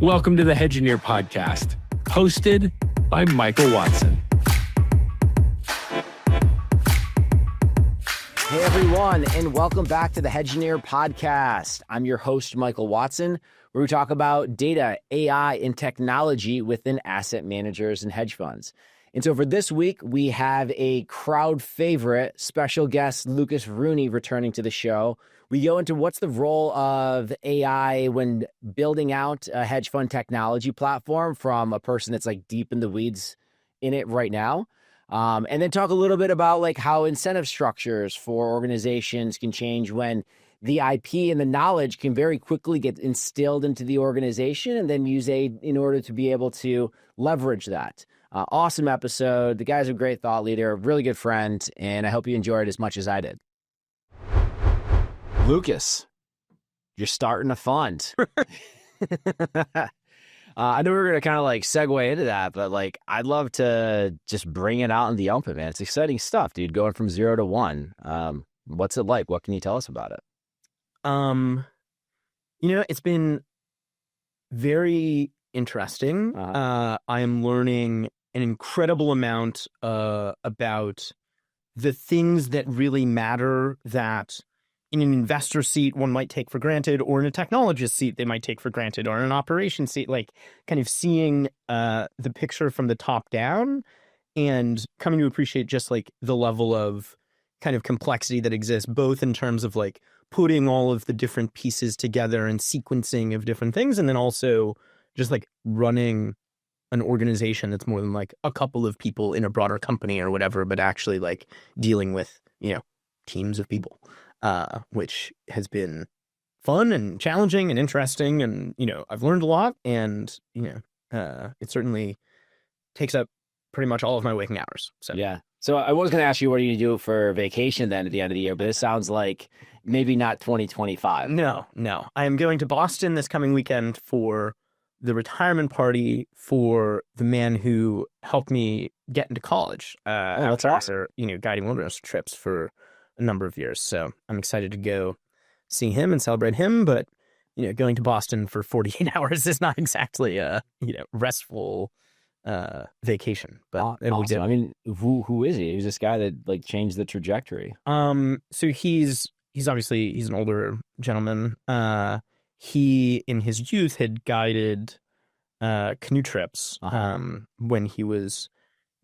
Welcome to the Hedgineer Podcast, hosted by Michael Watson. Hey everyone, and welcome back to the Hedgineer Podcast. I'm your host, Michael Watson, where we talk about data, AI, and technology within asset managers and hedge funds. And so for this week, we have a crowd favorite, special guest Lucas Rooney returning to the show. We go into what's the role of AI when building out a hedge fund technology platform from a person that's like deep in the weeds in it right now. And then talk a little bit about like how incentive structures for organizations can change when the IP and the knowledge can very quickly get instilled into the organization and then use in order to be able to leverage that. Awesome episode. The guy's a great thought leader, a really good friend, and I hope you enjoyed it as much as I did. Lucas, you're starting a fund. I know we're going to kind of like segue into that, but like I'd love to just bring it out in the open, man. It's exciting stuff, dude, going from 0 to 1. What's it like? What can you tell us about it? It's been very interesting. I am learning an incredible amount about the things that really matter that in an investor seat one might take for granted, or in a technologist seat they might take for granted, or in an operations seat, like kind of seeing the picture from the top down and coming to appreciate just like the level of kind of complexity that exists, both in terms of like putting all of the different pieces together and sequencing of different things, and then also just like running an organization that's more than like a couple of people in a broader company or whatever, but actually like dealing with, teams of people. Which has been fun and challenging and interesting. And, I've learned a lot, and, it certainly takes up pretty much all of my waking hours. So, yeah. So I was going to ask you, what are you going to do for vacation then at the end of the year? But this sounds like maybe not 2025. No. I am going to Boston this coming weekend for the retirement party for the man who helped me get into college. That's awesome. Guiding wilderness trips for a number of years. So I'm excited to go see him and celebrate him. But, going to Boston for 48 hours is not exactly a, restful vacation. But it'll be awesome. I mean, who is he? He's this guy that like changed the trajectory. So he's an older gentleman. He in his youth had guided canoe trips when he was,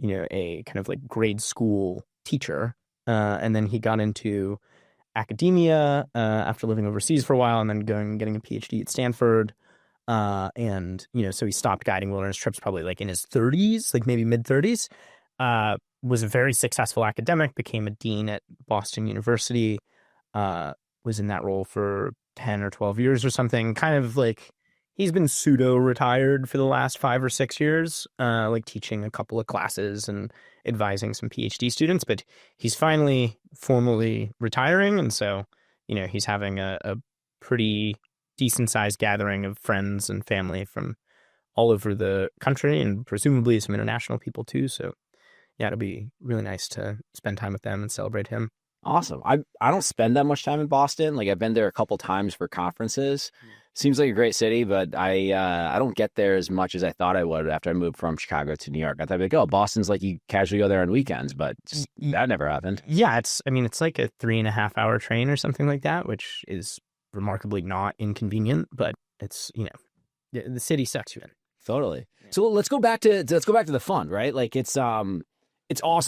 a kind of like grade school teacher. And then he got into academia after living overseas for a while, and then getting a PhD at Stanford. And so he stopped guiding wilderness trips probably like in his 30s, like maybe mid 30s. Was a very successful academic, became a dean at Boston University. Was in that role for 10 or 12 years or something. Kind of like he's been pseudo retired for the last 5 or 6 years, like teaching a couple of classes and advising some PhD students, but he's finally formally retiring. And so, he's having a pretty decent sized gathering of friends and family from all over the country, and presumably some international people too. So yeah, it'll be really nice to spend time with them and celebrate him. Awesome. I don't spend that much time in Boston. Like I've been there a couple times for conferences. Seems like a great city, but I don't get there as much as I thought I would after I moved from Chicago to New York. I thought like, oh, Boston's like you casually go there on weekends, but that never happened. Yeah, it's like a 3.5 hour train or something like that, which is remarkably not inconvenient, but it's, the city sucks you in. Totally. Yeah. So let's go back to the fund, right? Like it's awesome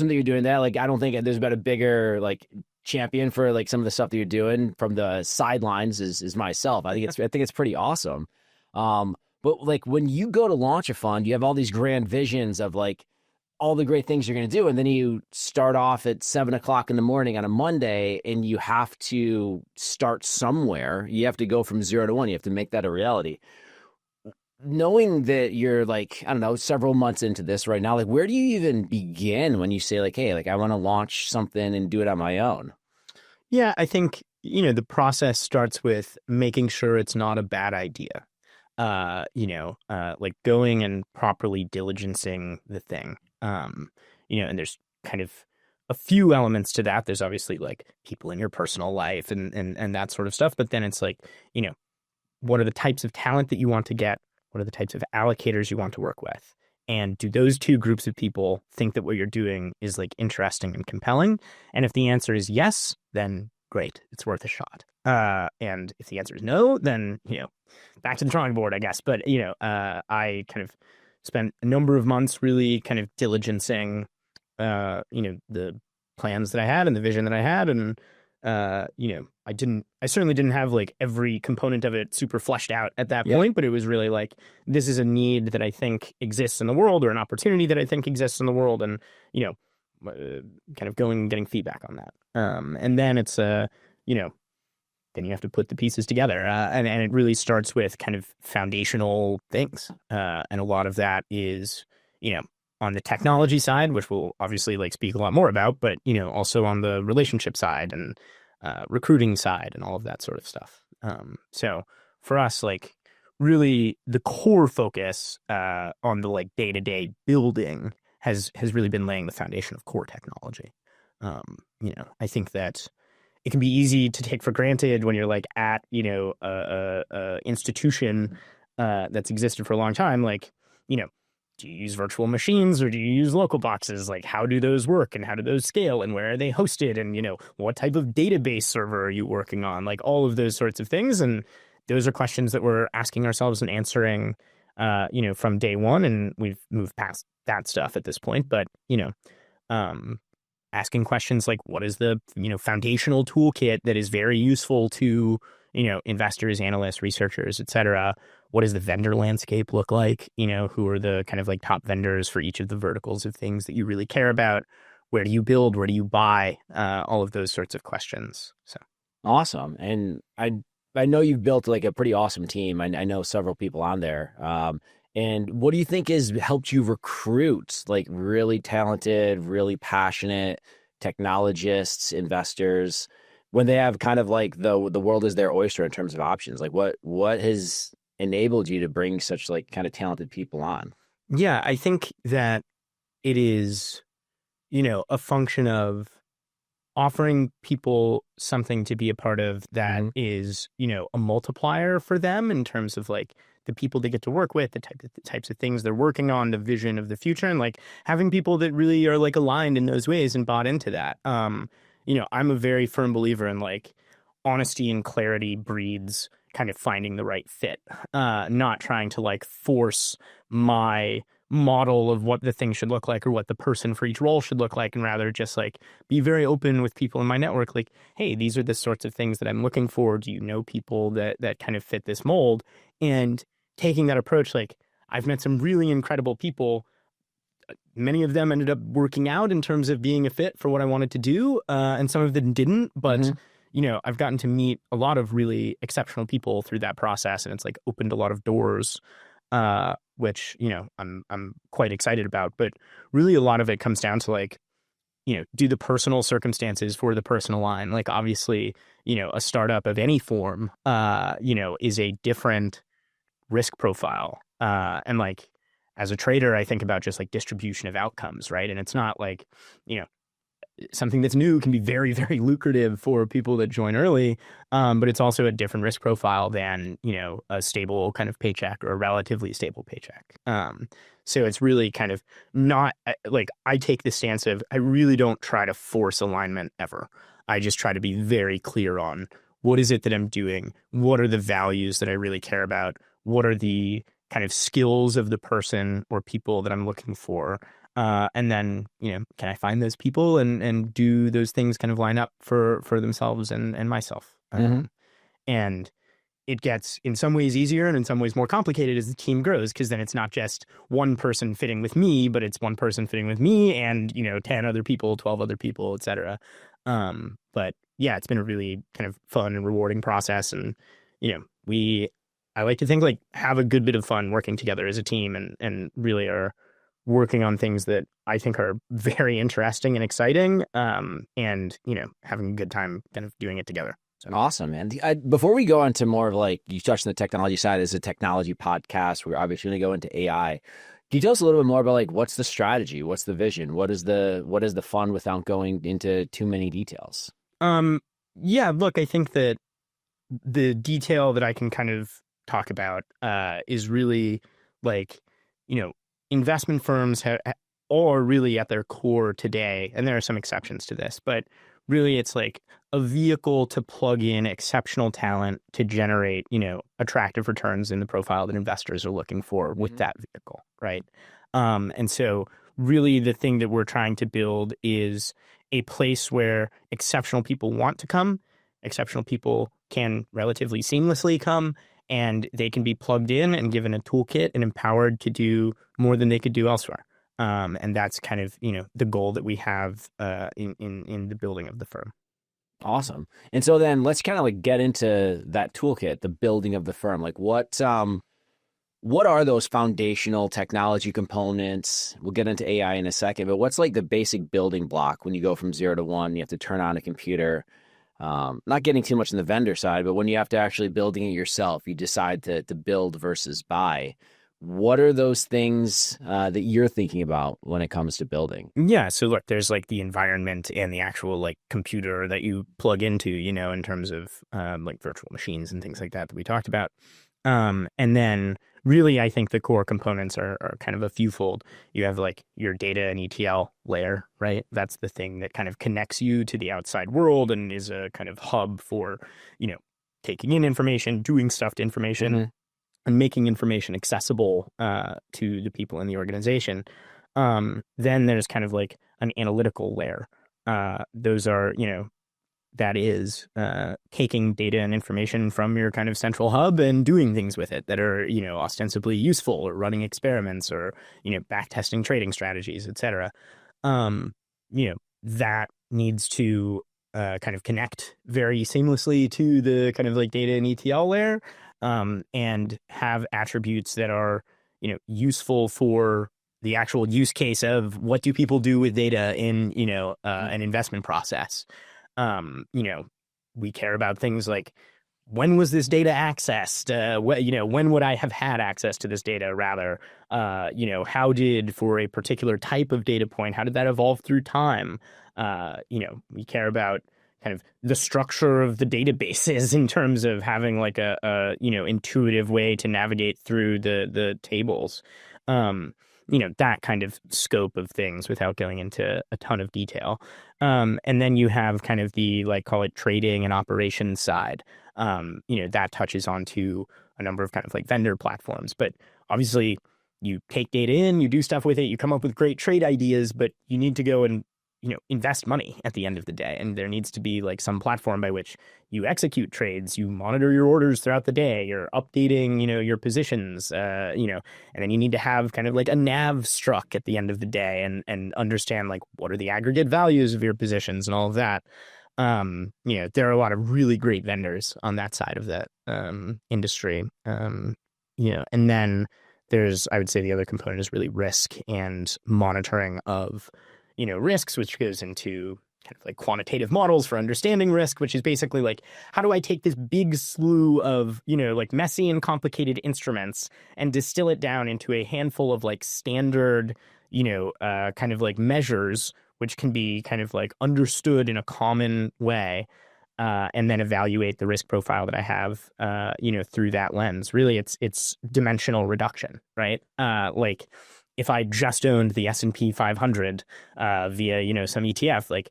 that you're doing that. Like I don't think there's been a bigger like champion for like some of the stuff that you're doing from the sidelines is myself. I think it's pretty awesome. But like when you go to launch a fund, you have all these grand visions of like all the great things you're going to do, and then you start off at 7:00 in the morning on a Monday, and you have to start somewhere. You have to go from 0 to 1. You have to make that a reality. Knowing that you're like, I don't know, several months into this right now, like where do you even begin when you say like, hey, like I want to launch something and do it on my own? Yeah, I think, the process starts with making sure it's not a bad idea. Like going and properly diligencing the thing. And there's kind of a few elements to that. There's obviously like people in your personal life and that sort of stuff. But then it's like, what are the types of talent that you want to get? What are the types of allocators you want to work with? And do those two groups of people think that what you're doing is like interesting and compelling? And if the answer is yes, then great, it's worth a shot. And if the answer is no, then, back to the drawing board, I guess. But, I kind of spent a number of months really kind of diligencing, the plans that I had and the vision that I had. And, I certainly didn't have like every component of it super fleshed out at that point, but it was really like, this is a need that I think exists in the world, or an opportunity that I think exists in the world. And, kind of going and getting feedback on that. And then it's, then you have to put the pieces together. And it really starts with kind of foundational things. And a lot of that is, on the technology side, which we'll obviously like speak a lot more about, but, also on the relationship side and recruiting side and all of that sort of stuff. So for us, like really the core focus on the like day-to-day building has really been laying the foundation of core technology. I think that it can be easy to take for granted when you're like at, a institution that's existed for a long time, like, do you use virtual machines or do you use local boxes? Like, how do those work and how do those scale and where are they hosted? And, what type of database server are you working on? Like all of those sorts of things. And those are questions that we're asking ourselves and answering, from day one. And we've moved past that stuff at this point. But, asking questions like, what is the, foundational toolkit that is very useful to, investors, analysts, researchers, et cetera? What does the vendor landscape look like? Who are the kind of like top vendors for each of the verticals of things that you really care about? Where do you build? Where do you buy? All of those sorts of questions. So awesome. And I know you've built like a pretty awesome team. I know several people on there. And what do you think has helped you recruit like really talented, really passionate technologists, investors, when they have kind of like the world is their oyster in terms of options? Like what has enabled you to bring such like kind of talented people on? Yeah, I think that it is, a function of offering people something to be a part of that is, a multiplier for them in terms of like the people they get to work with, the types of things they're working on, the vision of the future, and like having people that really are like aligned in those ways and bought into that. I'm a very firm believer in like honesty and clarity breeds kind of finding the right fit, not trying to like force my model of what the thing should look like or what the person for each role should look like, and rather just like be very open with people in my network. Like, hey, these are the sorts of things that I'm looking for. Do you know people that kind of fit this mold? And taking that approach, like I've met some really incredible people. Many of them ended up working out in terms of being a fit for what I wanted to do. And some of them didn't, but I've gotten to meet a lot of really exceptional people through that process, and it's like opened a lot of doors, which, I'm quite excited about. But really a lot of it comes down to like, do the personal circumstances for the person align? Like obviously, a startup of any form, is a different risk profile. And like as a trader, I think about just like distribution of outcomes, right? And it's not like, something that's new can be very, very lucrative for people that join early, but it's also a different risk profile than, a stable kind of paycheck or a relatively stable paycheck. So it's really kind of not like I take the stance of I really don't try to force alignment ever. I just try to be very clear on what is it that I'm doing? What are the values that I really care about? What are the kind of skills of the person or people that I'm looking for? And then, can I find those people and do those things kind of line up for themselves and myself? And it gets in some ways easier and in some ways more complicated as the team grows, because then it's not just one person fitting with me, but it's one person fitting with me and, 10 other people, 12 other people, et cetera. But yeah, it's been a really kind of fun and rewarding process. And, I like to think like have a good bit of fun working together as a team and really are working on things that I think are very interesting and exciting, and, having a good time kind of doing it together. So. Awesome, man. Before we go on to more of like, you touched on the technology side, this is a technology podcast. We're obviously going to go into AI. Can you tell us a little bit more about like, what's the strategy? What's the vision? What is the fun without going into too many details? Yeah, look, I think that the detail that I can kind of talk about is really like, investment firms are really at their core today, and there are some exceptions to this, but really it's like a vehicle to plug in exceptional talent to generate, attractive returns in the profile that investors are looking for with that vehicle, right? And so really the thing that we're trying to build is a place where exceptional people want to come, exceptional people can relatively seamlessly come, and they can be plugged in and given a toolkit and empowered to do more than they could do elsewhere. And that's kind of, the goal that we have in the building of the firm. Awesome. And so then let's kind of like get into that toolkit, the building of the firm. Like what are those foundational technology components? We'll get into AI in a second, but what's like the basic building block when you go from 0 to 1, you have to turn on a computer, not getting too much on the vendor side, but when you have to actually building it yourself, you decide to build versus buy. What are those things that you're thinking about when it comes to building? Yeah. So look, there's like the environment and the actual like computer that you plug into, in terms of like virtual machines and things like that we talked about. And then really, I think the core components are kind of a fewfold. You have like your data and ETL layer, right? That's the thing that kind of connects you to the outside world and is a kind of hub for, taking in information, doing stuff to information, and making information accessible to the people in the organization. Then there's kind of like an analytical layer. Those are, that is taking data and information from your kind of central hub and doing things with it that are, ostensibly useful, or running experiments, or, back testing trading strategies, et cetera. That needs to kind of connect very seamlessly to the kind of like data and ETL layer, and have attributes that are, useful for the actual use case of what do people do with data in, an investment process. We care about things like, when was this data accessed? When would I have had access to this data? Rather, how did, for a particular type of data point, how did that evolve through time? We care about kind of the structure of the databases in terms of having like a intuitive way to navigate through the tables. That kind of scope of things without going into a ton of detail. And then you have kind of the, like, call it trading and operations side. That touches onto a number of kind of like vendor platforms. But obviously you take data in, you do stuff with it, you come up with great trade ideas, but you need to go and, invest money at the end of the day. And there needs to be like some platform by which you execute trades, you monitor your orders throughout the day, you're updating, your positions, and then you need to have kind of like a nav struck at the end of the day and understand like what are the aggregate values of your positions and all of that. There are a lot of really great vendors on that side of that industry. And then there's, I would say the other component is really risk and monitoring of risks, which goes into kind of like quantitative models for understanding risk, which is basically like, how do I take this big slew of, like messy and complicated instruments and distill it down into a handful of like standard, kind of like measures, which can be kind of like understood in a common way, and then evaluate the risk profile that I have, through that lens. Really, it's dimensional reduction, right? Like, if I just owned the S&P 500 via, some ETF, like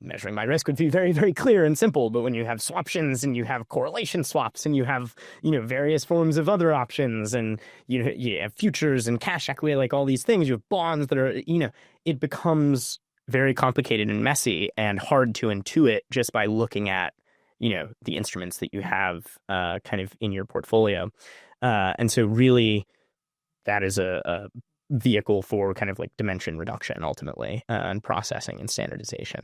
measuring my risk would be very, very clear and simple. But when you have swaptions and you have correlation swaps and you have, various forms of other options and, you have futures and cash equity, like all these things, you have bonds that are, it becomes very complicated and messy and hard to intuit just by looking at, the instruments that you have kind of in your portfolio. And so really that is a vehicle for kind of like dimension reduction ultimately, and processing and standardization.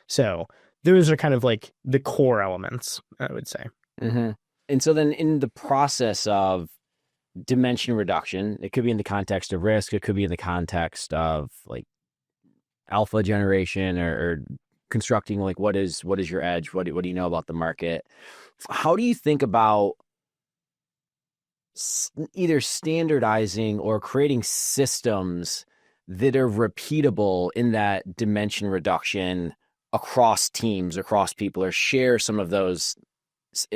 So those are kind of like the core elements, I would say. And so then in the process of dimension reduction, it could be in the context of risk, it could be in the context of like alpha generation or constructing like what is your edge, what do you know about the market? How do you think about either standardizing or creating systems that are repeatable in that dimension reduction across teams, across people, or share some of those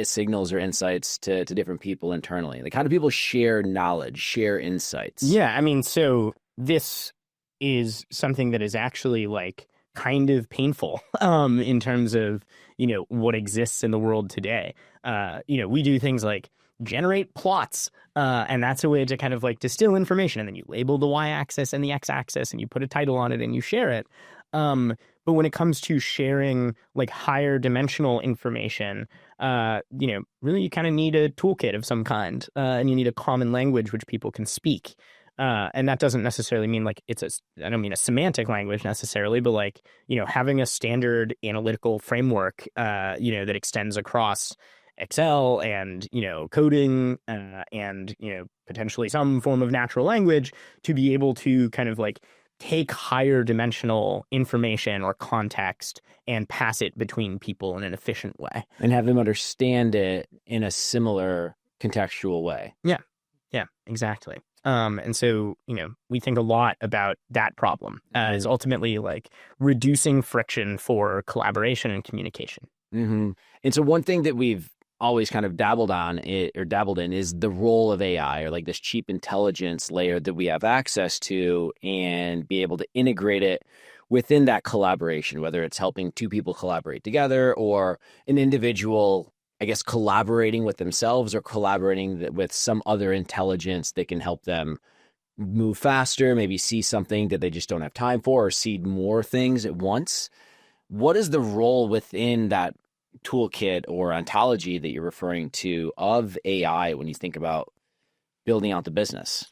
signals or insights to different people internally? Like, how do people share knowledge, share insights? Yeah, I mean, so this is something that is actually like kind of painful in terms of, what exists in the world today. We do things like generate plots, and that's a way to kind of like distill information, and then you label the y-axis and the x-axis, and you put a title on it and you share it. But when it comes to sharing like higher dimensional information, really you kind of need a toolkit of some kind, and you need a common language which people can speak. And that doesn't necessarily mean like I don't mean a semantic language necessarily, but like, having a standard analytical framework, that extends across Excel and, coding, and, potentially some form of natural language to be able to kind of like take higher dimensional information or context and pass it between people in an efficient way. And have them understand it in a similar contextual way. Yeah, exactly. And so, we think a lot about that problem as ultimately like reducing friction for collaboration and communication. Mm-hmm. And so one thing that we've always kind of dabbled in is the role of AI, or like this cheap intelligence layer that we have access to, and be able to integrate it within that collaboration, whether it's helping two people collaborate together or an individual, I guess, collaborating with themselves or collaborating with some other intelligence that can help them move faster, maybe see something that they just don't have time for, or see more things at once. What is the role within that toolkit or ontology that you're referring to of AI when you think about building out the business?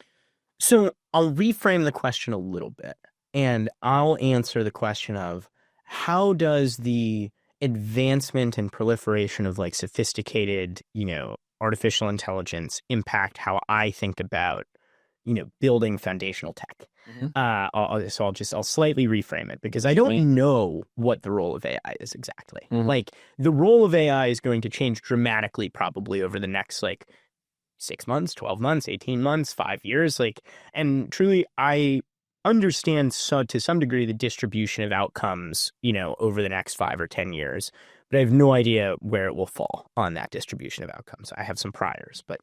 So I'll reframe the question a little bit, and I'll answer the question of how does the advancement and proliferation of like sophisticated, artificial intelligence impact how I think about, building foundational tech. Mm-hmm. I'll slightly reframe it because I don't know what the role of AI is exactly. Mm-hmm. Like the role of AI is going to change dramatically probably over the next like 6 months, 12 months, 18 months, 5 years. And truly I understand to some degree the distribution of outcomes, over the next 5 or 10 years, but I have no idea where it will fall on that distribution of outcomes. I have some priors, but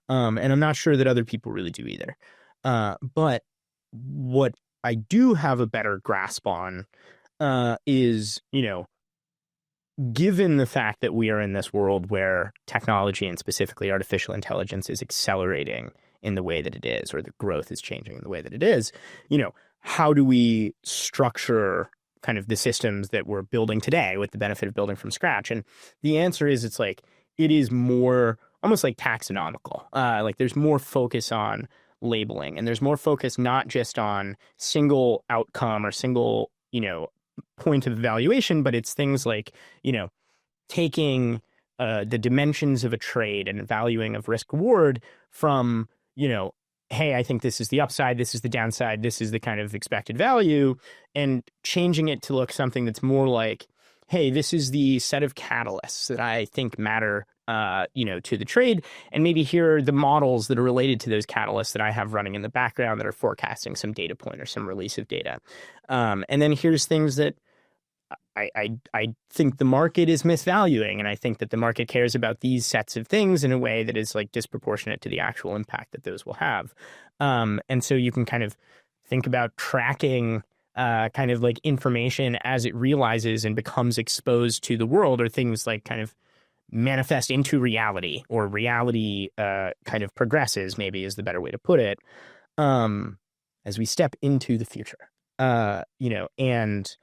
and I'm not sure that other people really do either. But what I do have a better grasp on is, given the fact that we are in this world where technology and specifically artificial intelligence is accelerating in the way that it is, or the growth is changing in the way that it is, how do we structure kind of the systems that we're building today with the benefit of building from scratch? And the answer is it is more almost like taxonomical. Like there's more focus on labeling, and there's more focus not just on single outcome or single, point of evaluation, but it's things like, taking the dimensions of a trade and valuing of risk reward from, hey, I think this is the upside, this is the downside, this is the kind of expected value, and changing it to look something that's more like, hey, this is the set of catalysts that I think matter, to the trade. And maybe here are the models that are related to those catalysts that I have running in the background that are forecasting some data point or some release of data. And then here's things that I think the market is misvaluing, and I think that the market cares about these sets of things in a way that is like disproportionate to the actual impact that those will have. And so you can kind of think about tracking kind of like information as it realizes and becomes exposed to the world, or things like kind of manifest into reality, or reality kind of progresses, maybe is the better way to put it, as we step into the future. And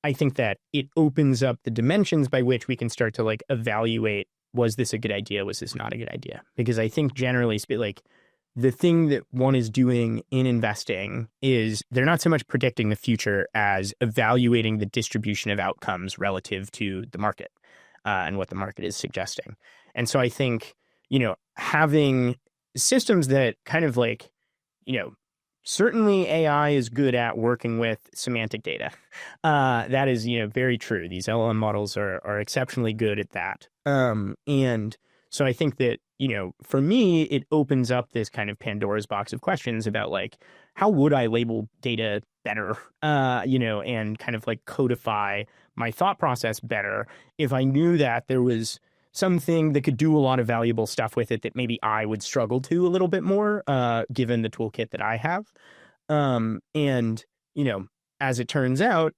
I think that it opens up the dimensions by which we can start to like evaluate, was this a good idea? Was this not a good idea? Because I think generally like the thing that one is doing in investing is they're not so much predicting the future as evaluating the distribution of outcomes relative to the market and what the market is suggesting. And so I think, having systems that kind of like, certainly AI is good at working with semantic data. That is, very true. These LLM models are exceptionally good at that. And so I think that, for me, it opens up this kind of Pandora's box of questions about like, how would I label data better, and kind of like codify my thought process better if I knew that there was something that could do a lot of valuable stuff with it that maybe I would struggle to a little bit more, given the toolkit that I have. And, as it turns out,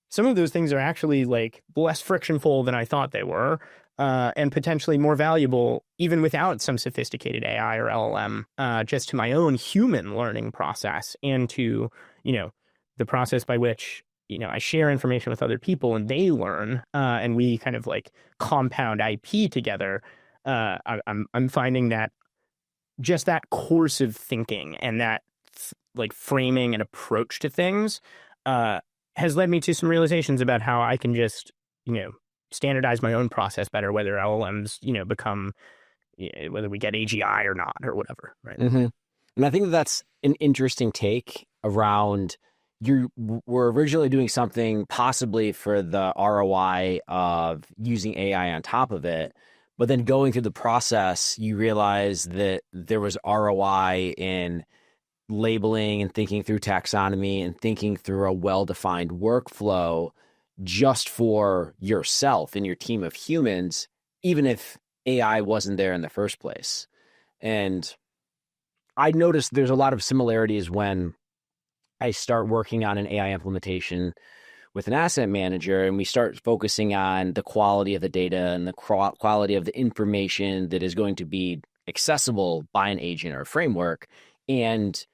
some of those things are actually like less frictionful than I thought they were, and potentially more valuable even without some sophisticated AI or LLM, just to my own human learning process and to, the process by which, I share information with other people and they learn, and we kind of like compound IP together. I'm finding that just that course of thinking and that like framing and approach to things, has led me to some realizations about how I can just, standardize my own process better, whether LLMs, become, whether we get AGI or not or whatever. Right. Mm-hmm. And I think that's an interesting take around you were originally doing something possibly for the ROI of using AI on top of it, but then going through the process, you realize that there was ROI in labeling and thinking through taxonomy and thinking through a well-defined workflow just for yourself and your team of humans, even if AI wasn't there in the first place. And I noticed there's a lot of similarities when I start working on an AI implementation with an asset manager and we start focusing on the quality of the data and the quality of the information that is going to be accessible by an agent or a framework. And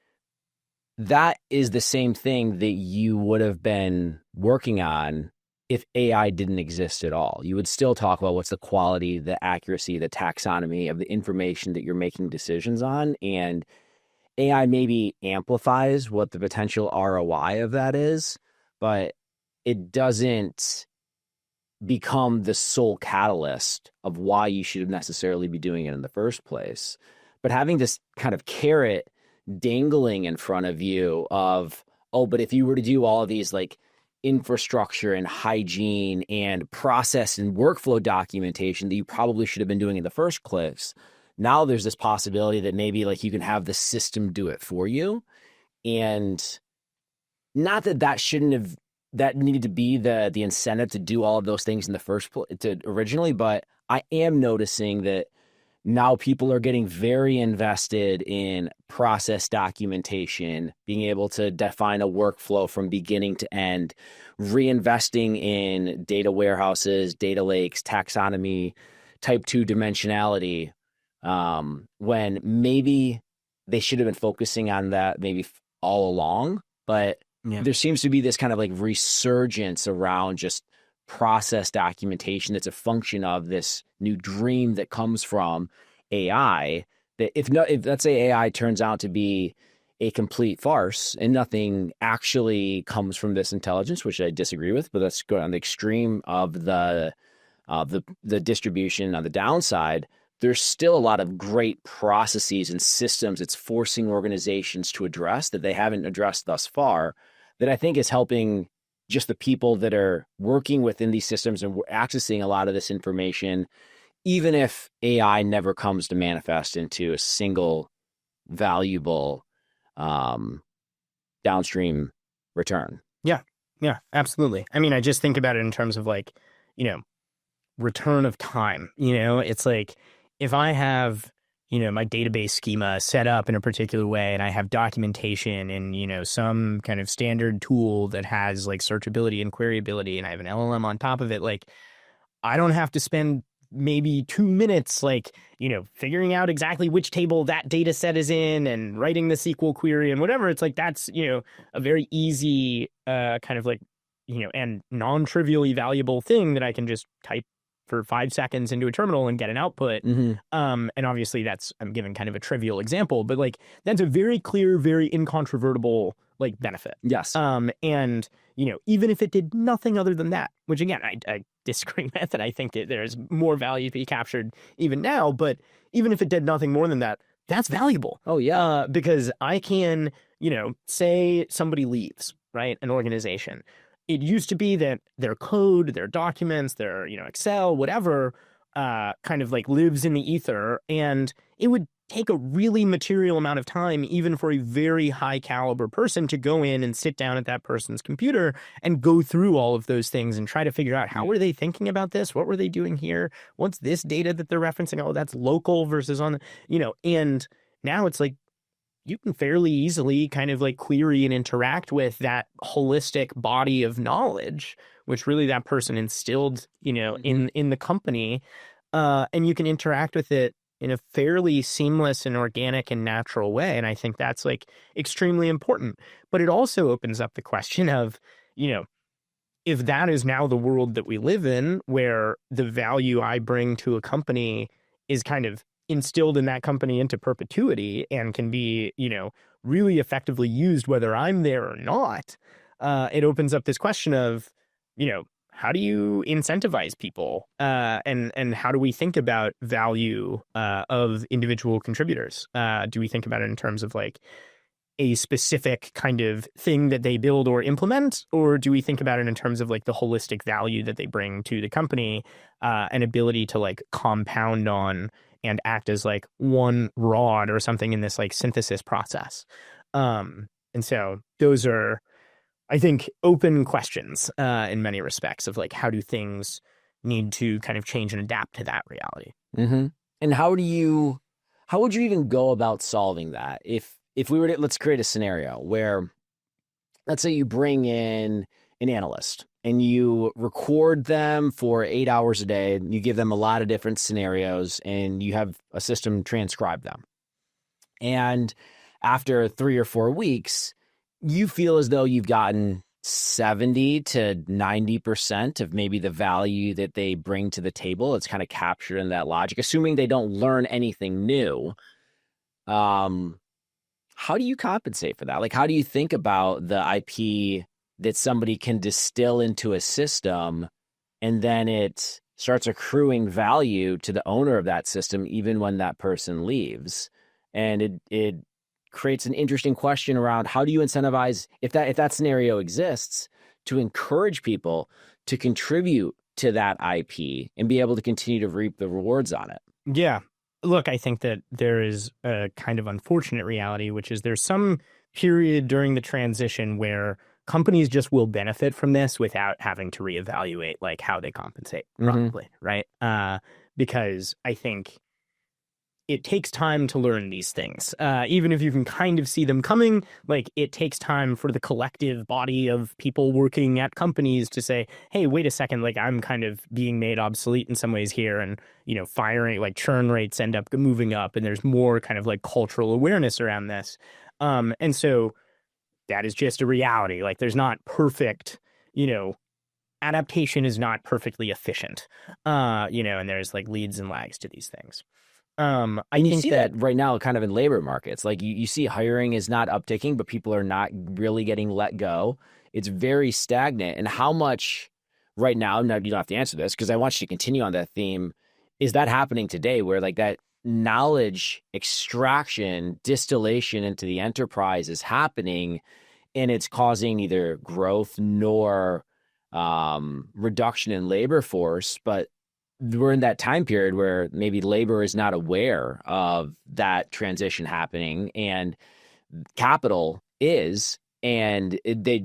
that is the same thing that you would have been working on if AI didn't exist at all. You would still talk about what's the quality, the accuracy, the taxonomy of the information that you're making decisions on. And AI maybe amplifies what the potential ROI of that is, but it doesn't become the sole catalyst of why you should necessarily be doing it in the first place. But having this kind of carrot dangling in front of you of, oh, but if you were to do all of these like infrastructure and hygiene and process and workflow documentation that you probably should have been doing in the first place, now there's this possibility that maybe like you can have the system do it for you. And not that that needed to be the incentive to do all of those things in the first place originally, but I am noticing that now people are getting very invested in process documentation, being able to define a workflow from beginning to end, reinvesting in data warehouses, data lakes, taxonomy, type 2 dimensionality, when maybe they should have been focusing on that maybe all along. But there seems to be this kind of like resurgence around just process documentation that's a function of this new dream that comes from AI, that if let's say AI turns out to be a complete farce and nothing actually comes from this intelligence, which I disagree with, but let's go on the extreme of the distribution on the downside, there's still a lot of great processes and systems it's forcing organizations to address that they haven't addressed thus far, that I think is helping just the people that are working within these systems and accessing a lot of this information, even if AI never comes to manifest into a single valuable downstream return. Yeah, absolutely. I mean, I just think about it in terms of like, return of time. It's like if I have, my database schema set up in a particular way and I have documentation in, some kind of standard tool that has like searchability and queryability and I have an LLM on top of it, like I don't have to spend maybe 2 minutes, like, figuring out exactly which table that data set is in and writing the SQL query and whatever. It's like, that's, a very easy kind of like, and non-trivially valuable thing that I can just type for 5 seconds into a terminal and get an output. Mm-hmm. And obviously I'm giving kind of a trivial example, but like, that's a very clear, very incontrovertible like benefit. Yes. And, even if it did nothing other than that, which again, I disagree with, and I think there's more value to be captured even now, but even if it did nothing more than that, that's valuable. Oh yeah. Because I can, say somebody leaves, right? An organization. It used to be that their code, their documents, their, Excel, whatever, kind of like lives in the ether, and it would take a really material amount of time, even for a very high caliber person, to go in and sit down at that person's computer and go through all of those things and try to figure out how were they thinking about this? What were they doing here? What's this data that they're referencing? Oh, that's local versus on, and now it's like you can fairly easily kind of like query and interact with that holistic body of knowledge, which really that person instilled, in the company. And you can interact with it in a fairly seamless and organic and natural way. And I think that's like extremely important. But it also opens up the question of, if that is now the world that we live in, where the value I bring to a company is kind of instilled in that company into perpetuity and can be, really effectively used whether I'm there or not, it opens up this question of, how do you incentivize people? And how do we think about value of individual contributors? Do we think about it in terms of like a specific kind of thing that they build or implement? Or do we think about it in terms of like the holistic value that they bring to the company, an ability to like compound on and act as like one rod or something in this like synthesis process? And so those are, I think, open questions in many respects of like, how do things need to kind of change and adapt to that reality? Mm-hmm. And how would you even go about solving that? If we were to, let's create a scenario where, let's say you bring in an analyst and you record them for 8 hours a day, and you give them a lot of different scenarios and you have a system transcribe them. And after 3 or 4 weeks, you feel as though you've gotten 70 to 90% of maybe the value that they bring to the table. It's kind of captured in that logic, assuming they don't learn anything new. How do you compensate for that? Like, how do you think about the IP that somebody can distill into a system and then it starts accruing value to the owner of that system, even when that person leaves? And it creates an interesting question around how do you incentivize, if that scenario exists, to encourage people to contribute to that IP and be able to continue to reap the rewards on it. Yeah. Look, I think that there is a kind of unfortunate reality, which is there's some period during the transition where companies just will benefit from this without having to reevaluate like how they compensate, probably, right? Because I think it takes time to learn these things. Even if you can kind of see them coming, like it takes time for the collective body of people working at companies to say, hey, wait a second, like I'm kind of being made obsolete in some ways here. And, firing, like churn rates end up moving up and there's more kind of like cultural awareness around this. And so that is just a reality. Like there's not perfect, adaptation is not perfectly efficient, and there's like leads and lags to these things. I think see that right now kind of in labor markets, like you see hiring is not upticking, but people are not really getting let go. It's very stagnant. And how much right now, you don't have to answer this because I want you to continue on that theme. Is that happening today where like that knowledge extraction, distillation into the enterprise is happening and it's causing neither growth nor reduction in labor force, but we're in that time period where maybe labor is not aware of that transition happening and capital is, and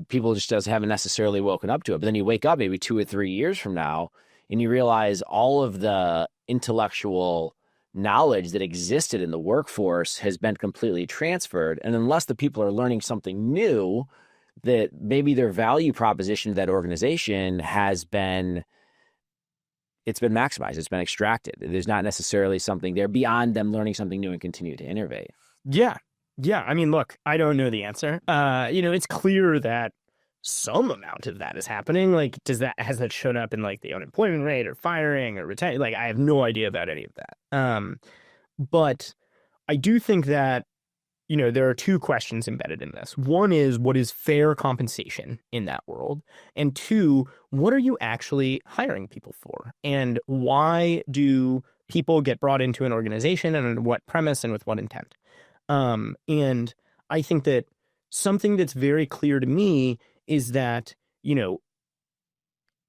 people just haven't necessarily woken up to it. But then you wake up maybe 2 or 3 years from now and you realize all of the intellectual knowledge that existed in the workforce has been completely transferred. And unless the people are learning something new, that maybe their value proposition to that organization it's been maximized, it's been extracted. There's not necessarily something there beyond them learning something new and continue to innovate. Yeah. I mean, look, I don't know the answer. It's clear that some amount of that is happening. Like, has that shown up in like the unemployment rate or firing or retention? Like, I have no idea about any of that. But I do think that, there are 2 questions embedded in this. One is, what is fair compensation in that world? And 2, what are you actually hiring people for? And why do people get brought into an organization and on what premise and with what intent? And I think that something that's very clear to me is that,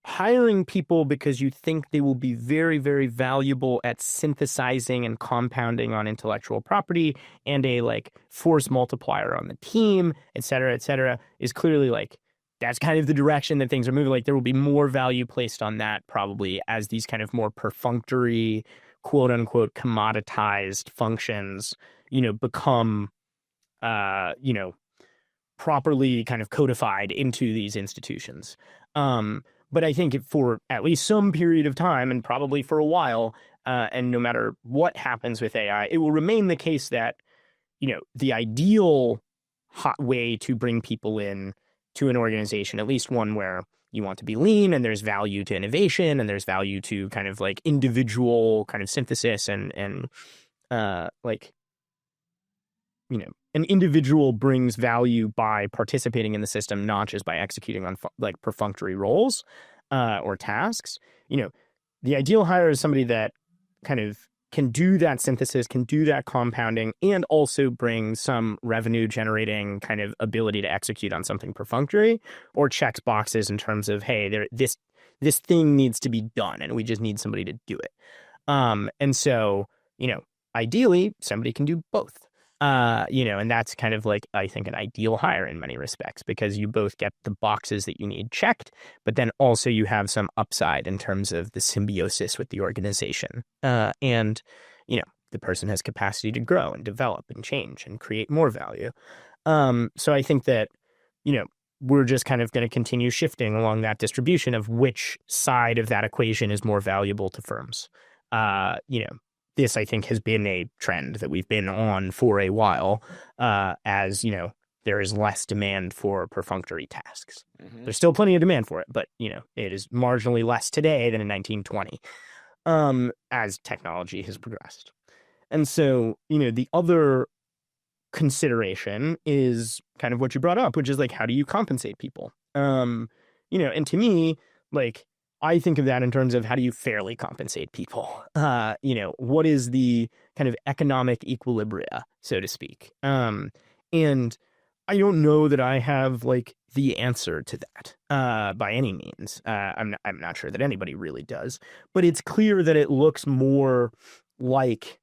hiring people because you think they will be very, very valuable at synthesizing and compounding on intellectual property and a like force multiplier on the team, et cetera, is clearly like that's kind of the direction that things are moving. Like there will be more value placed on that probably as these kind of more perfunctory, quote unquote, commoditized functions, become, properly kind of codified into these institutions. But I think for at least some period of time, and probably for a while, and no matter what happens with AI, it will remain the case that, the ideal way to bring people in to an organization, at least one where you want to be lean and there's value to innovation and there's value to kind of like individual kind of synthesis and an individual brings value by participating in the system, not just by executing on like perfunctory roles or tasks. The ideal hire is somebody that kind of can do that synthesis, can do that compounding, and also bring some revenue generating kind of ability to execute on something perfunctory or checks boxes in terms of, hey, this thing needs to be done and we just need somebody to do it. And so, ideally somebody can do both. And that's kind of like, I think, an ideal hire in many respects because you both get the boxes that you need checked, but then also you have some upside in terms of the symbiosis with the organization. And the person has capacity to grow and develop and change and create more value. So I think that, we're just kind of going to continue shifting along that distribution of which side of that equation is more valuable to firms. This, I think, has been a trend that we've been on for a while as, there is less demand for perfunctory tasks. Mm-hmm. There's still plenty of demand for it, but, it is marginally less today than in 1920 as technology has progressed. And so, the other consideration is kind of what you brought up, which is like, how do you compensate people? And to me, like, I think of that in terms of how do you fairly compensate people? What is the kind of economic equilibria, so to speak? And I don't know that I have like the answer to that by any means. I'm not sure that anybody really does, but it's clear that it looks more like,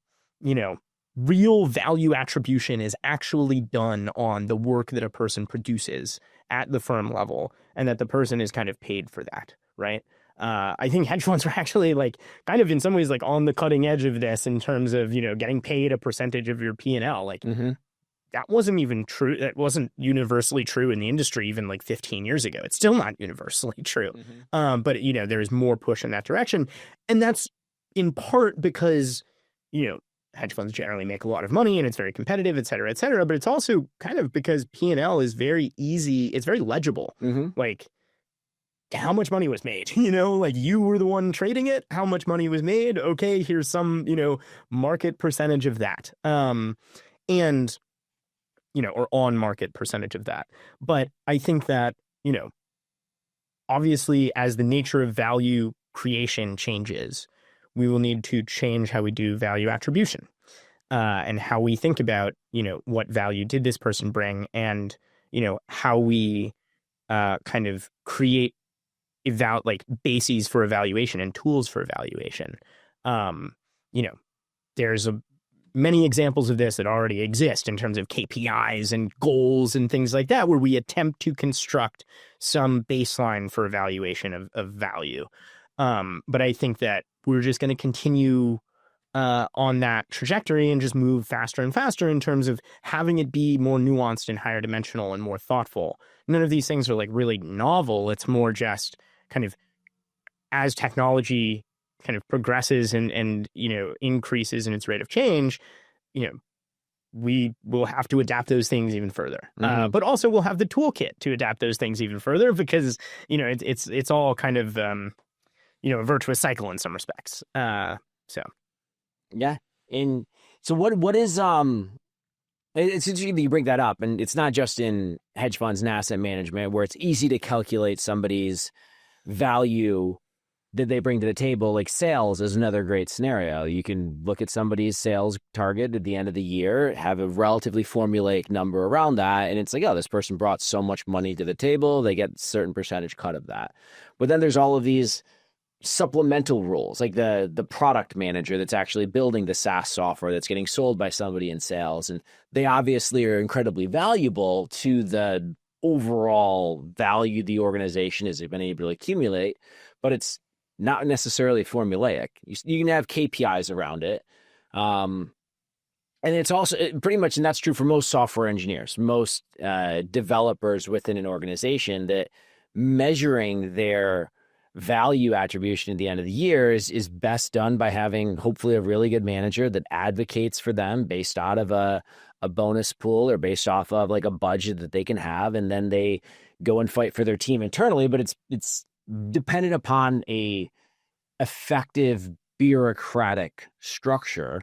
real value attribution is actually done on the work that a person produces at the firm level and that the person is kind of paid for that, right? I think hedge funds are actually like kind of in some ways like on the cutting edge of this in terms of, getting paid a percentage of your P&L. Like that wasn't even true. That wasn't universally true in the industry even like 15 years ago. It's still not universally true. But, there's more push in that direction. And that's in part because, hedge funds generally make a lot of money and it's very competitive, et cetera, but it's also kind of because P&L is very easy. It's very legible. Like, how much money was made, like you were the one trading it, how much money was made. Okay, here's some, market percentage of that. And, or on market percentage of that. But I think that, obviously as the nature of value creation changes, we will need to change how we do value attribution and how we think about, what value did this person bring and, how we kind of create bases for evaluation and tools for evaluation. There's many examples of this that already exist in terms of KPIs and goals and things like that, where we attempt to construct some baseline for evaluation of value. But I think that we're just going to continue on that trajectory and just move faster and faster in terms of having it be more nuanced and higher dimensional and more thoughtful. None of these things are like really novel. It's more just kind of as technology kind of progresses and increases in its rate of change, we will have to adapt those things even further. But also we'll have the toolkit to adapt those things even further because, it's all kind of, a virtuous cycle in some respects. Yeah. And so what is, it's interesting that you bring that up, and it's not just in hedge funds and asset management where it's easy to calculate somebody's value did they bring to the table? Like sales is another great scenario. You can look at somebody's sales target at the end of the year, have a relatively formulaic number around that. And it's like, oh, this person brought so much money to the table. They get a certain percentage cut of that. But then there's all of these supplemental rules, like the product manager that's actually building the SaaS software that's getting sold by somebody in sales. And they obviously are incredibly valuable to the overall value the organization has been able to accumulate, but it's not necessarily formulaic. You can have KPIs around it. And it's also pretty much, and that's true for most software engineers, most developers within an organization, that measuring their value attribution at the end of the year is best done by having hopefully a really good manager that advocates for them based out of a bonus pool or based off of like a budget that they can have. And then they go and fight for their team internally, but it's dependent upon a effective bureaucratic structure.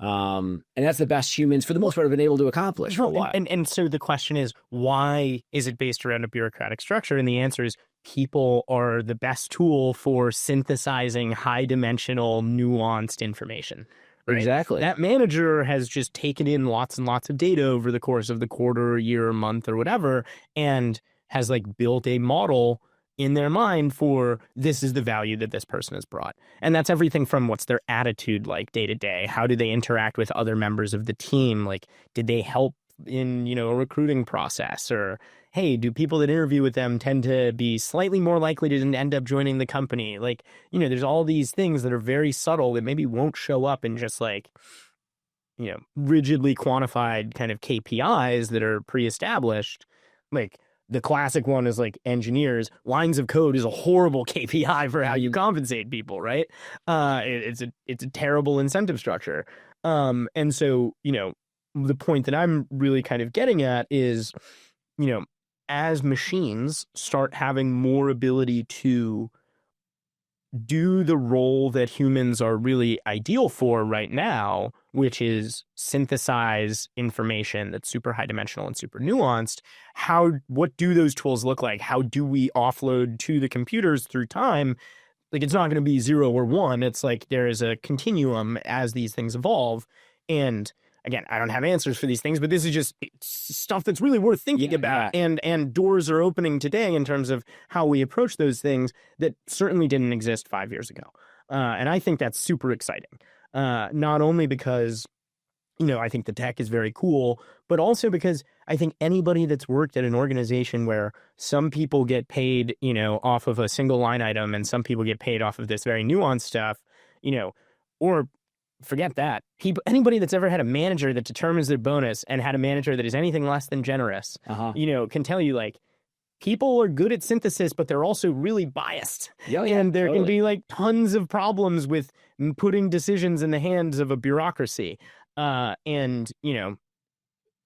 And that's the best humans for the most part have been able to accomplish. And so the question is, why is it based around a bureaucratic structure? And the answer is people are the best tool for synthesizing high dimensional, nuanced information. Right? Exactly. That manager has just taken in lots and lots of data over the course of the quarter, year, or month, or whatever, and has like built a model in their mind for this is the value that this person has brought. And that's everything from what's their attitude like day to day? How do they interact with other members of the team? Like, did they help in, a recruiting process? Or, hey, do people that interview with them tend to be slightly more likely to end up joining the company? Like, there's all these things that are very subtle that maybe won't show up in just like, rigidly quantified kind of KPIs that are pre-established. Like, the classic one is like engineers. Lines of code is a horrible KPI for how you compensate people, right? It's a terrible incentive structure. And so, the point that I'm really kind of getting at is, as machines start having more ability to do the role that humans are really ideal for right now, which is synthesize information that's super high dimensional and super nuanced, what do those tools look like? How do we offload to the computers through time? Like, it's not going to be 0 or 1. It's like there is a continuum as these things evolve. And again, I don't have answers for these things, but this is just stuff that's really worth thinking about. And doors are opening today in terms of how we approach those things that certainly didn't exist 5 years ago. And I think that's super exciting. Not only because, I think the tech is very cool, but also because I think anybody that's worked at an organization where some people get paid, off of a single line item and some people get paid off of this very nuanced stuff, or forget that. Anybody that's ever had a manager that determines their bonus and had a manager that is anything less than generous, can tell you like people are good at synthesis, but they're also really biased. And there can be like tons of problems with putting decisions in the hands of a bureaucracy. And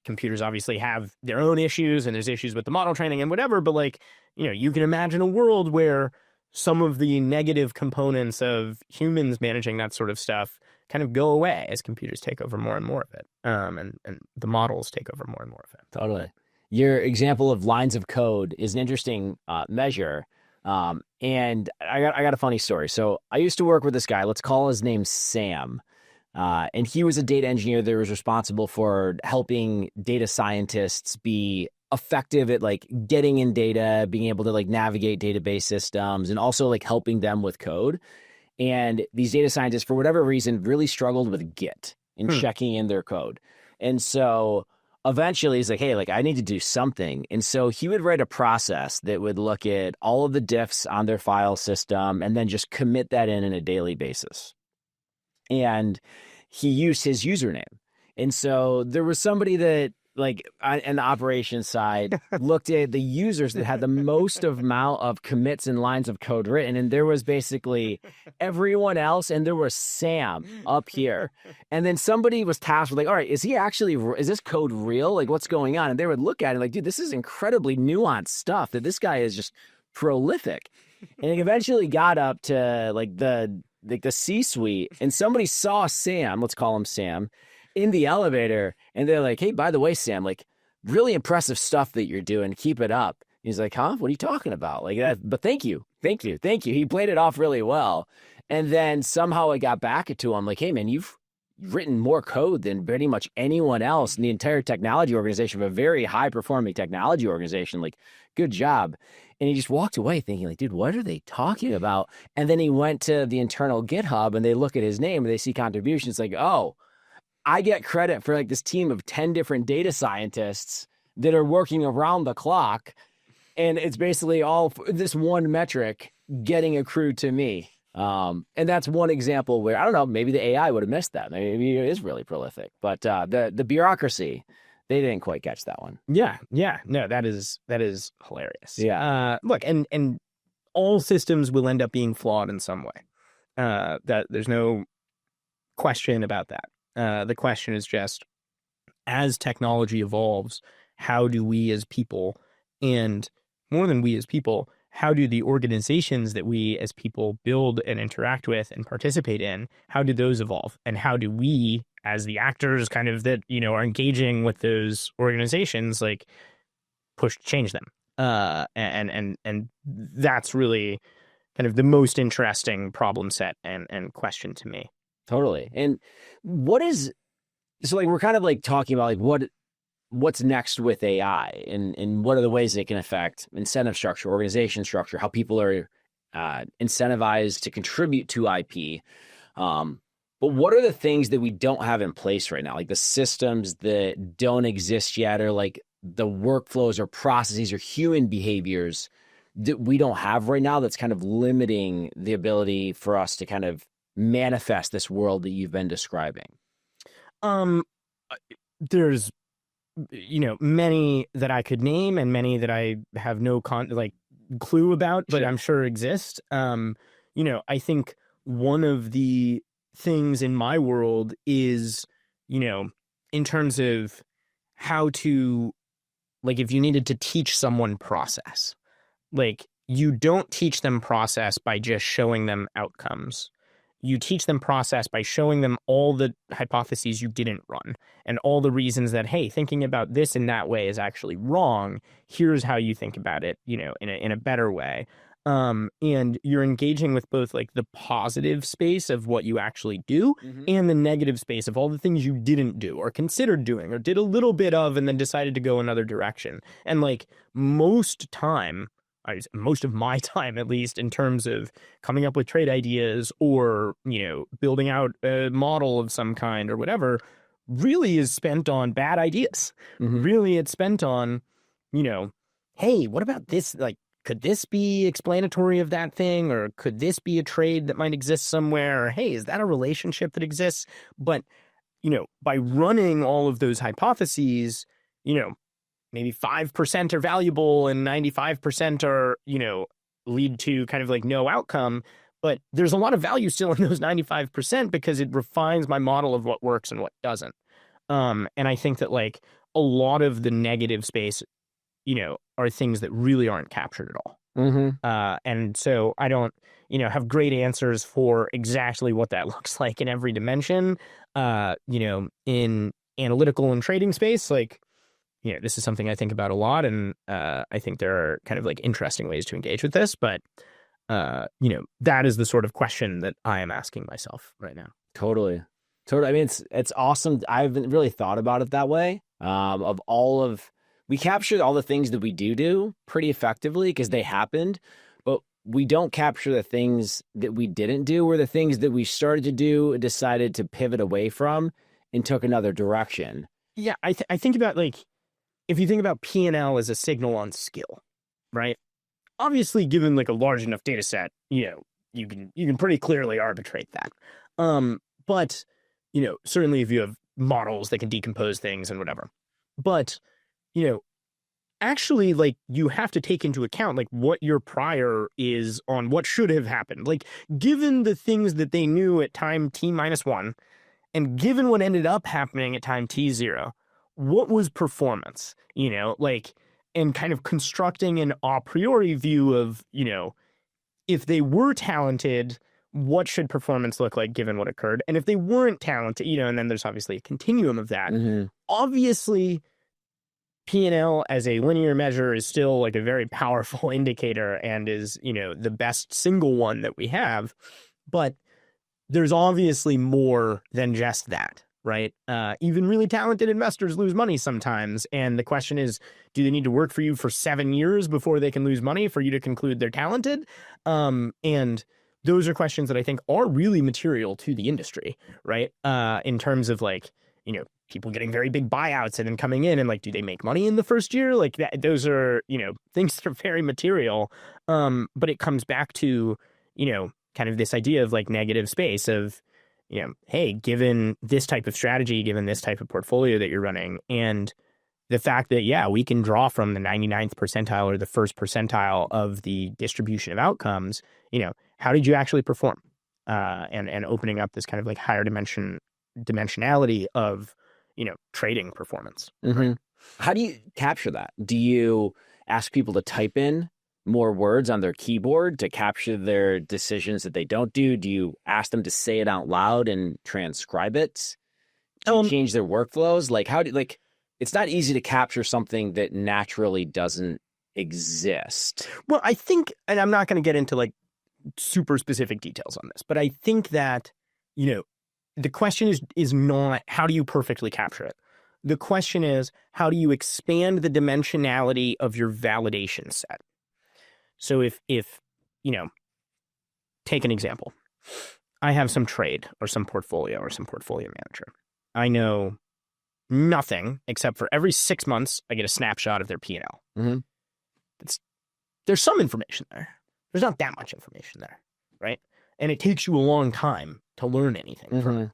computers obviously have their own issues and there's issues with the model training and whatever, but like, you can imagine a world where some of the negative components of humans managing that sort of stuff kind of go away as computers take over more and more of it, and the models take over more and more of it. Totally. Your example of lines of code is an interesting measure, and I got a funny story. So I used to work with this guy. Let's call his name Sam, and he was a data engineer that was responsible for helping data scientists be effective at like getting in data, being able to like navigate database systems, and also like helping them with code. And these data scientists, for whatever reason, really struggled with Git and checking in their code. And so eventually he's like, hey, like I need to do something. And so he would write a process that would look at all of the diffs on their file system and then just commit that in a daily basis. And he used his username. And so there was somebody that like on the operations side looked at the users that had the most amount of commits and lines of code written. And there was basically everyone else. And there was Sam up here. And then somebody was tasked with like, all right, is this code real? Like what's going on? And they would look at it like, dude, this is incredibly nuanced stuff that this guy is just prolific. And it eventually got up to like the C-suite and somebody saw Sam, let's call him Sam, in the elevator, and they're like, hey, by the way, Sam, like really impressive stuff that you're doing. Keep it up. He's like, huh? What are you talking about? Like that, but thank you Thank you. He played it off really well. And then somehow I got back to him like, hey, man, you've written more code than pretty much anyone else in the entire technology organization, of a very high-performing technology organization. Like, good job. And he just walked away thinking, like, dude, what are they talking about? And then he went to the internal GitHub, and they look at his name, and they see contributions like, oh, I get credit for like this team of 10 different data scientists that are working around the clock. And it's basically all this one metric getting accrued to me. And that's one example where, I don't know, maybe the AI would have missed that. Maybe it is really prolific, but the bureaucracy, they didn't quite catch that one. Yeah. No, that is hilarious. Yeah. Look, and all systems will end up being flawed in some way. That there's no question about that. The question is just, as technology evolves, how do we as people, and more than we as people, how do the organizations that we as people build and interact with and participate in, how do those evolve? And how do we, as the actors kind of that, are engaging with those organizations, like push to change them? And that's really kind of the most interesting problem set and question to me. Totally. And so like, we're kind of like talking about like what's next with AI and what are the ways it can affect incentive structure, organization structure, how people are incentivized to contribute to IP. But what are the things that we don't have in place right now? Like the systems that don't exist yet, or like the workflows or processes or human behaviors that we don't have right now that's kind of limiting the ability for us to kind of manifest this world that you've been describing? There's many that I could name and many that I have no clue about, but Sure. I'm sure exist. I think one of the things in my world is, in terms of how to, like, if you needed to teach someone process, like, you don't teach them process by just showing them outcomes. You teach them process by showing them all the hypotheses you didn't run and all the reasons that, hey, thinking about this in that way is actually wrong. Here's how you think about it, in a better way. And you're engaging with both like the positive space of what you actually do and the negative space of all the things you didn't do or considered doing or did a little bit of and then decided to go another direction. And like most of my time, at least, in terms of coming up with trade ideas or, building out a model of some kind or whatever, really is spent on bad ideas. Really, it's spent on, hey, what about this? Like, could this be explanatory of that thing? Or could this be a trade that might exist somewhere? Or, hey, is that a relationship that exists? But, by running all of those hypotheses, maybe 5% are valuable and 95% are, lead to kind of like no outcome. But there's a lot of value still in those 95% because it refines my model of what works and what doesn't. And I think that like a lot of the negative space, are things that really aren't captured at all. And so I don't, have great answers for exactly what that looks like in every dimension. In analytical and trading space, like, this is something I think about a lot, and I think there are kind of like interesting ways to engage with this, but that is the sort of question that I am asking myself right now. Totally. I mean, it's awesome. I haven't really thought about it that way. We capture all the things that we do pretty effectively because they happened, but we don't capture the things that we didn't do, or the things that we started to do and decided to pivot away from and took another direction. Yeah, I think about like, if you think about P&L as a signal on skill, right? Obviously, given like a large enough data set, you can pretty clearly arbitrate that. But certainly if you have models that can decompose things and whatever. But actually, like, you have to take into account like what your prior is on what should have happened. Like, given the things that they knew at time t-1, and given what ended up happening at time t0, what was performance, and kind of constructing an a priori view of, if they were talented, what should performance look like given what occurred? And if they weren't talented, and then there's obviously a continuum of that. Obviously, P&L as a linear measure is still like a very powerful indicator and is, the best single one that we have. But there's obviously more than just that, right? Even really talented investors lose money sometimes. And the question is, do they need to work for you for 7 years before they can lose money for you to conclude they're talented? And those are questions that I think are really material to the industry, right? In terms of like, people getting very big buyouts and then coming in and like, do they make money in the first year? Like that, those are, things that are very material. But it comes back to, kind of this idea of like negative space of, hey, given this type of strategy, given this type of portfolio that you're running, and the fact that, yeah, we can draw from the 99th percentile or the first percentile of the distribution of outcomes, how did you actually perform? And opening up this kind of like higher dimensionality of, trading performance. Mm-hmm. How do you capture that? Do you ask people to type in more words on their keyboard to capture their decisions that they don't do? Do you ask them to say it out loud and transcribe it? Do you change their workflows? Like it's not easy to capture something that naturally doesn't exist. Well, I think, and I'm not going to get into like super specific details on this, but I think that, the question is not how do you perfectly capture it? The question is, how do you expand the dimensionality of your validation set? So if take an example. I have some trade or some portfolio manager. I know nothing except for every 6 months I get a snapshot of their P&L. Mm-hmm. There's some information there. There's not that much information there, right? And it takes you a long time to learn anything from it.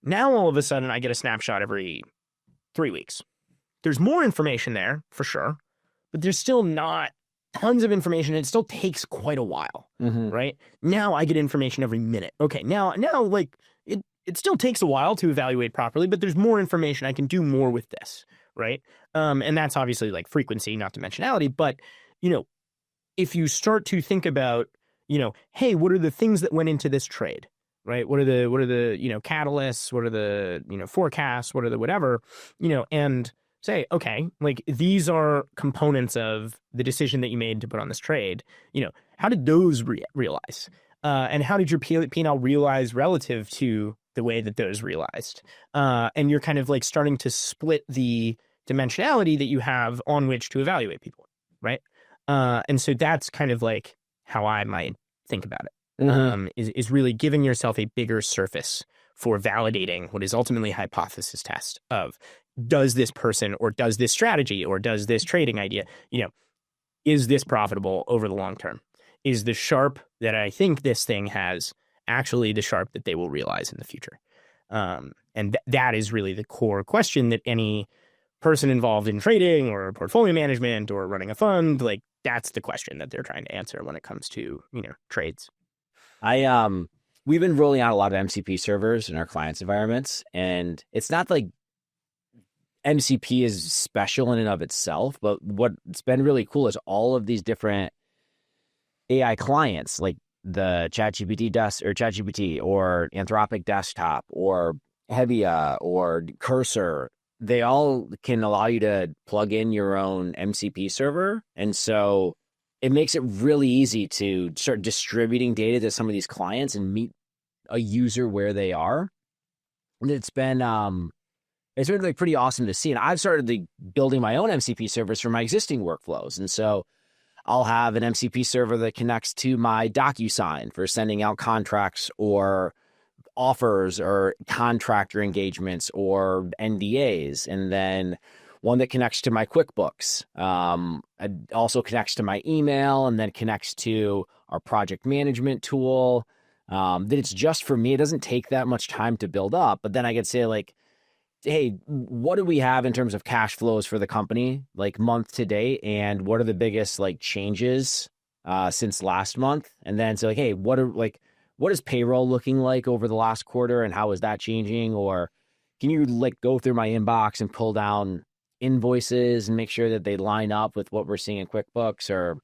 Now all of a sudden I get a snapshot every 3 weeks. There's more information there for sure, but there's still not tons of information. It still takes quite a while, right? Now I get information every minute. Okay, now like it still takes a while to evaluate properly, but there's more information. I can do more with this, right? And that's obviously like frequency, not dimensionality. But, if you start to think about, hey, what are the things that went into this trade, right? What are the catalysts? What are the, forecasts? What are the whatever, and say, okay, like these are components of the decision that you made to put on this trade. How did those realize? And how did your P&L realize relative to the way that those realized? And you're kind of like starting to split the dimensionality that you have on which to evaluate people, right? And so that's kind of like how I might think about it, is really giving yourself a bigger surface for validating what is ultimately a hypothesis test of, does this person or does this strategy or does this trading idea, is this profitable over the long term? Is the Sharp that I think this thing has actually the Sharp that they will realize in the future? And that is really the core question that any person involved in trading or portfolio management or running a fund, like that's the question that they're trying to answer when it comes to, trades. We've been rolling out a lot of MCP servers in our clients' environments, and it's not like MCP is special in and of itself, but what's been really cool is all of these different AI clients, like the ChatGPT or Anthropic Desktop or Hevia or Cursor, they all can allow you to plug in your own MCP server. And so it makes it really easy to start distributing data to some of these clients and meet a user where they are. And it's been like pretty awesome to see. And I've started building my own MCP servers for my existing workflows. And so I'll have an MCP server that connects to my DocuSign for sending out contracts or offers or contractor engagements or NDAs. And then one that connects to my QuickBooks. It also connects to my email and then connects to our project management tool. That it's just for me. It doesn't take that much time to build up. But then I could say like, hey, what do we have in terms of cash flows for the company, like month to date? And what are the biggest like changes since last month? And then so like, hey, what is payroll looking like over the last quarter and how is that changing? Or can you like go through my inbox and pull down invoices and make sure that they line up with what we're seeing in QuickBooks, or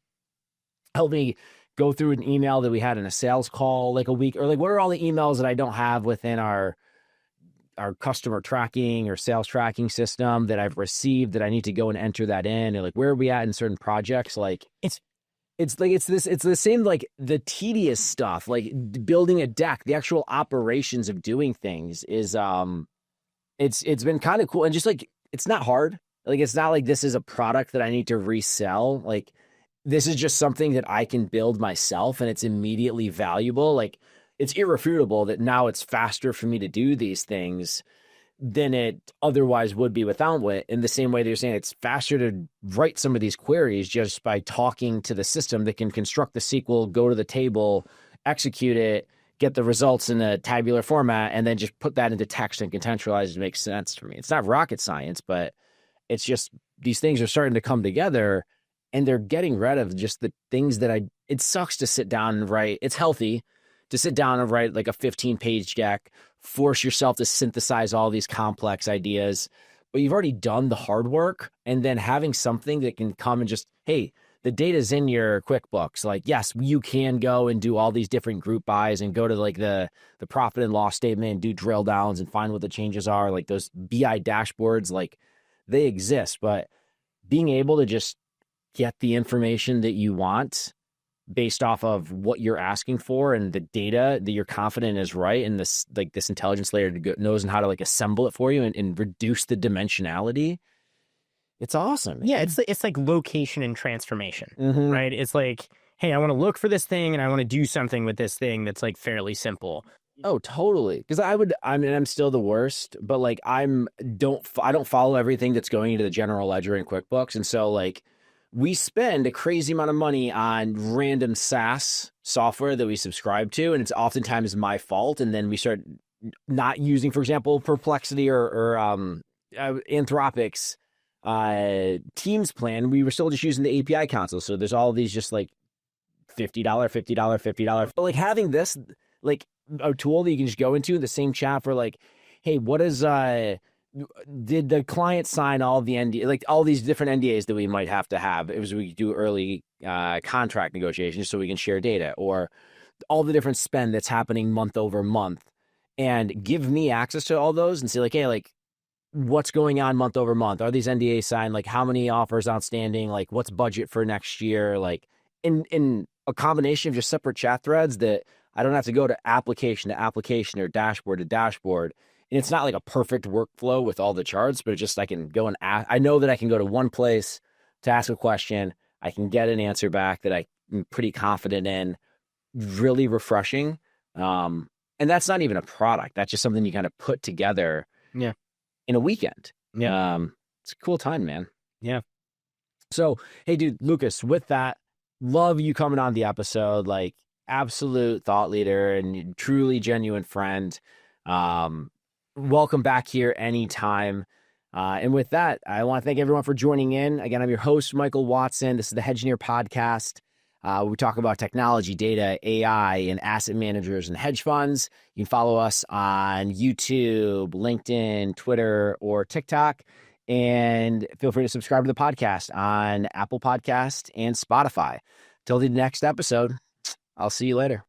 help me go through an email that we had in a sales call like a week, or like what are all the emails that I don't have within our our customer tracking or sales tracking system that I've received that I need to go and enter that in, and like where are we at in certain projects? Like it's the same, like the tedious stuff, like building a deck, the actual operations of doing things is it's been kind of cool. And just like it's not hard. Like it's not like this is a product that I need to resell. Like this is just something that I can build myself and it's immediately valuable. Like it's irrefutable that now it's faster for me to do these things than it otherwise would be without it. In the same way that you're saying it's faster to write some of these queries just by talking to the system that can construct the SQL, go to the table, execute it, get the results in a tabular format, and then just put that into text and contextualize it to make sense for me. It's not rocket science, but it's just these things are starting to come together and they're getting rid of just the things that it sucks to sit down and write. It's healthy to sit down and write like a 15-page deck, force yourself to synthesize all these complex ideas, but you've already done the hard work. And then having something that can come and just, hey, the data's in your QuickBooks. Like, yes, you can go and do all these different group buys and go to like the profit and loss statement and do drill downs and find what the changes are. Like those BI dashboards, like they exist, but being able to just get the information that you want based off of what you're asking for and the data that you're confident is right, and this like this intelligence layer knows how to like assemble it for you and reduce the dimensionality. It's awesome. Yeah, it's like location and transformation, Mhm. right? It's like, hey, I want to look for this thing and I want to do something with this thing that's like fairly simple. Oh, totally. Because I mean, I'm still the worst, but like I don't follow everything that's going into the general ledger in QuickBooks, and so like we spend a crazy amount of money on random SaaS software that we subscribe to, and it's oftentimes my fault. And then we start not using, for example, Perplexity or Anthropic's Teams plan. We were still just using the API console. So there's all these just like $50, $50. But like having this, like a tool that you can just go into the same chat for like, hey, what is did the client sign all the NDA, like all these different NDAs that we might have to have as we do early contract negotiations so we can share data, or all the different spend that's happening month over month, and give me access to all those and say like, hey, like what's going on month over month? Are these NDAs signed? Like how many offers outstanding? Like what's budget for next year? Like in a combination of just separate chat threads that I don't have to go to application or dashboard to dashboard. And it's not like a perfect workflow with all the charts, but it's just I can go and ask. I know that I can go to one place to ask a question. I can get an answer back that I'm pretty confident in. Really refreshing. And that's not even a product. That's just something you kind of put together in a weekend. Yeah. It's a cool time, man. Yeah. So, hey, dude, Lucas, with that, love you coming on the episode. Like, absolute thought leader and truly genuine friend. Welcome back here anytime. And with that, I want to thank everyone for joining in. Again, I'm your host, Michael Watson. This is the Hedgineer Podcast. We talk about technology, data, AI, and asset managers and hedge funds. You can follow us on YouTube, LinkedIn, Twitter, or TikTok. And feel free to subscribe to the podcast on Apple Podcast and Spotify. Till the next episode, I'll see you later.